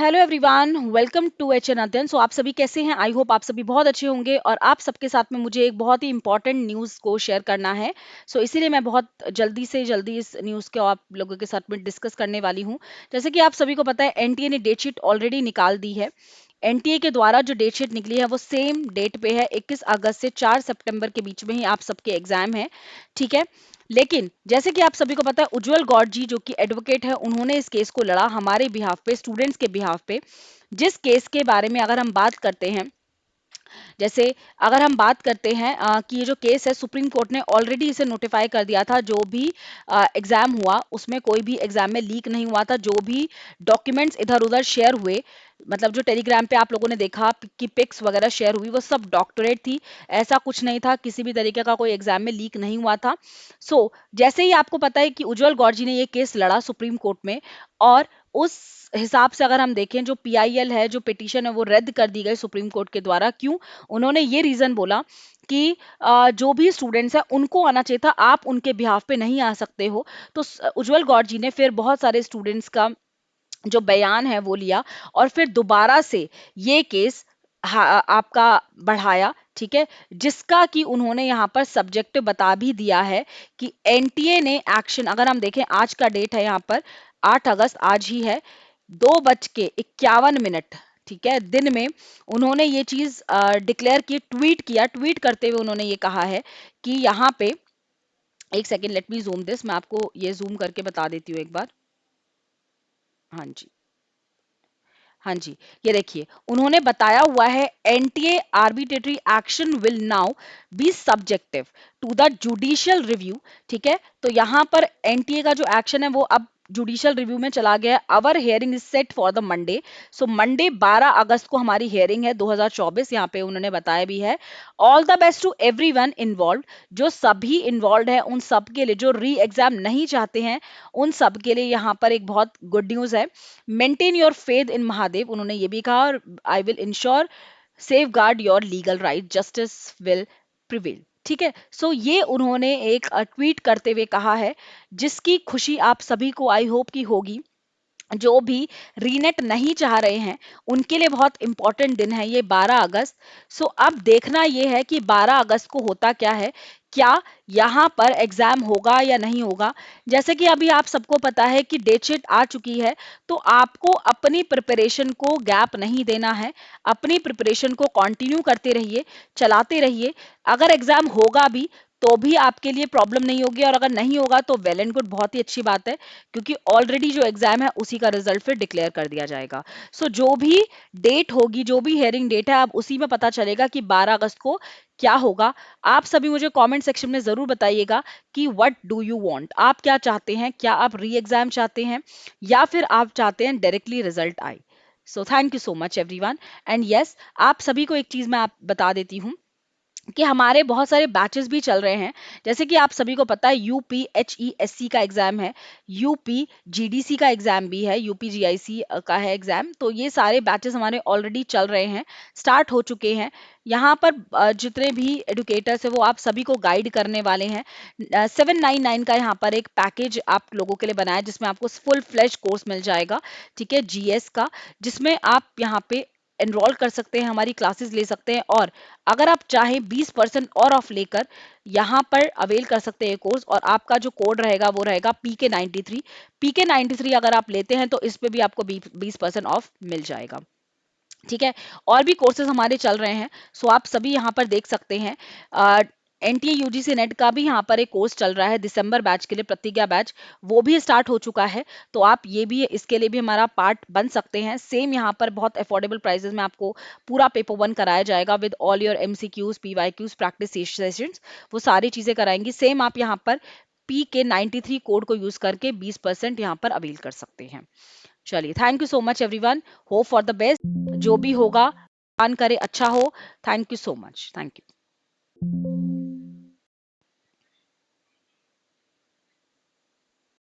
Hello everyone, welcome to H N Adhyayan. So आप सभी कैसे हैं? आई होप आप सभी बहुत अच्छे होंगे और आप सबके साथ में मुझे एक बहुत ही इंपॉर्टेंट न्यूज़ को शेयर करना है। इसीलिए मैं बहुत जल्दी से जल्दी इस न्यूज़ को आप लोगों के साथ में डिस्कस करने वाली हूं। जैसे कि आप सभी को पता है, एनटीए ने डेट शीट ऑलरेडी निकाल दी है। एनटीए के द्वारा जो डेट शीट निकली है वो सेम डेट पे है, 21 अगस्त से 4 सितंबर के बीच में ही आप सबके एग्जाम है। ठीक है, लेकिन जैसे कि आप सभी को पता है, उज्जवल गौड़ जी जो कि एडवोकेट है, उन्होंने इस केस को लड़ा हमारे बिहाफ पे, स्टूडेंट्स के बिहाफ पे। जिस केस के बारे में अगर हम बात करते हैं, जैसे अगर हम बात करते हैं कि ये जो केस है, सुप्रीम कोर्ट ने ऑलरेडी इसे नोटिफाई कर दिया था। जो भी एग्जाम हुआ उसमें कोई भी एग्जाम में लीक नहीं हुआ था। जो भी डॉक्यूमेंट्स इधर उधर शेयर हुए, मतलब जो टेलीग्राम पे आप लोगों ने देखा कि पिक्स वगैरह शेयर हुई, वो सब डॉक्टरेट थी। ऐसा कुछ नहीं था, किसी भी तरीके का कोई एग्जाम में लीक नहीं हुआ था। जैसे ही आपको पता है कि उज्जवल गौड़ जी ने ये केस लड़ा सुप्रीम कोर्ट में, और उस हिसाब से अगर हम देखें, जो पीआईएल है, जो पिटीशन है, वो रद्द कर दी गई सुप्रीम कोर्ट के द्वारा। क्यों? उन्होंने ये रीजन बोला कि जो भी स्टूडेंट्स हैं उनको आना चाहिए था, आप उनके बिहाफ पे नहीं आ सकते हो। उज्जवल गौड़ जी ने फिर बहुत सारे स्टूडेंट्स का जो बयान है वो लिया, और फिर दोबारा से ये केस आपका बढ़ाया। ठीक है, जिसका कि उन्होंने यहाँ पर सब्जेक्ट बता भी दिया है कि एनटीए ने एक्शन, अगर हम देखें आज का डेट है यहाँ पर 8 अगस्त, आज ही है, 2:51। ठीक है, दिन में उन्होंने ये चीज डिक्लेयर की, ट्वीट किया। ट्वीट करते हुए उन्होंने ये कहा है कि यहाँ पे, एक second, let me zoom this, मैं आपको ये जूम करके बता देती हूँ एक बार। हाँ जी, हाँ जी, ये देखिए, उन्होंने बताया हुआ है, NTA arbitrary action will now be subjective to the judicial review. ठीक है, तो यहाँ पर एनटीए का जो एक्शन है वो अब जुडिशियल रिव्यू में चला गया है। Our hearing is set for the Monday. Monday 12 अगस्त को हमारी हियरिंग है, 2024, यहाँ पे उन्होंने बताया भी है। All the best to everyone involve, जो सभी इन्वॉल्व है उन सब के लिए, जो री एग्जाम नहीं चाहते हैं उन सब के लिए यहाँ पर एक बहुत गुड न्यूज है। Maintain your faith in Mahadev, उन्होंने ये भी कहा, और I will ensure safe guard your legal right, justice will prevail. ठीक है, ये उन्होंने एक ट्वीट करते हुए कहा है, जिसकी खुशी आप सभी को आई होप की होगी। जो भी रीनेट नहीं चाह रहे हैं उनके लिए बहुत इंपॉर्टेंट दिन है ये 12 अगस्त। अब देखना यह है कि 12 अगस्त को होता क्या है, क्या यहाँ पर एग्जाम होगा या नहीं होगा। जैसे कि अभी आप सबको पता है कि डेट शीट आ चुकी है, तो आपको अपनी प्रिपरेशन को गैप नहीं देना है। अपनी प्रिपरेशन को कंटिन्यू करते रहिए, चलाते रहिए। अगर एग्जाम होगा भी तो भी आपके लिए प्रॉब्लम नहीं होगी, और अगर नहीं होगा तो वेल एंड गुड, बहुत ही अच्छी बात है, क्योंकि ऑलरेडी जो एग्जाम है उसी का रिजल्ट फिर डिक्लेयर कर दिया जाएगा। जो भी डेट होगी, जो भी हेयरिंग डेट है, अब उसी में पता चलेगा कि 12 अगस्त को क्या होगा। आप सभी मुझे कमेंट सेक्शन में जरूर बताइएगा कि व्हाट डू यू वांट, आप क्या चाहते हैं? क्या आप री एग्जाम चाहते हैं, या फिर आप चाहते हैं डायरेक्टली रिजल्ट आए? Thank you so much everyone. And yes, आप सभी को एक चीज मैं आप बता देती हूँ कि हमारे बहुत सारे बैचेस भी चल रहे हैं। जैसे कि आप सभी को पता है, यूपीएचईएससी का एग्जाम है, यूपी जीडीसी का एग्जाम भी है, यूपी जीआईसी का है एग्जाम। तो ये सारे बैचेस हमारे ऑलरेडी चल रहे हैं, स्टार्ट हो चुके हैं। यहाँ पर जितने भी एडुकेटर्स हैं वो आप सभी को गाइड करने वाले हैं। 799 का यहाँ पर एक पैकेज आप लोगों के लिए बनाया है, जिसमें आपको फुल फ्लैश कोर्स मिल जाएगा। ठीक है, जीएस का, जिसमें आप यहाँ पे एनरोल कर सकते हैं, हमारी क्लासेस ले सकते हैं, और अगर आप चाहें 20% और ऑफ लेकर यहाँ पर अवेल कर सकते हैं कोर्स। और आपका जो कोड रहेगा वो रहेगा PK93। PK93 अगर आप लेते हैं तो इस पे भी आपको 20% ऑफ मिल जाएगा। ठीक है, और भी कोर्सेज हमारे चल रहे हैं, आप सभी यहाँ पर देख सकते हैं। एनटीए यूजीसी नेट का भी यहाँ पर एक कोर्स चल रहा है दिसंबर बैच के लिए, प्रतिज्ञा बैच, वो भी स्टार्ट हो चुका है। तो आप ये भी, इसके लिए भी हमारा पार्ट बन सकते हैं। सेम यहाँ पर बहुत अफोर्डेबल प्राइसेस में आपको पूरा पेपर 1 कराया जाएगा, with all your MCQs, PYQs, practice sessions, वो सारी चीजें कराएंगी। सेम आप यहाँ पर PK93 कोड को यूज करके 20% यहाँ पर अवेल कर सकते हैं। चलिए, thank you so much everyone, hope for the best. जो भी होगा, प्लान करे अच्छा हो। Thank you so much, thank you.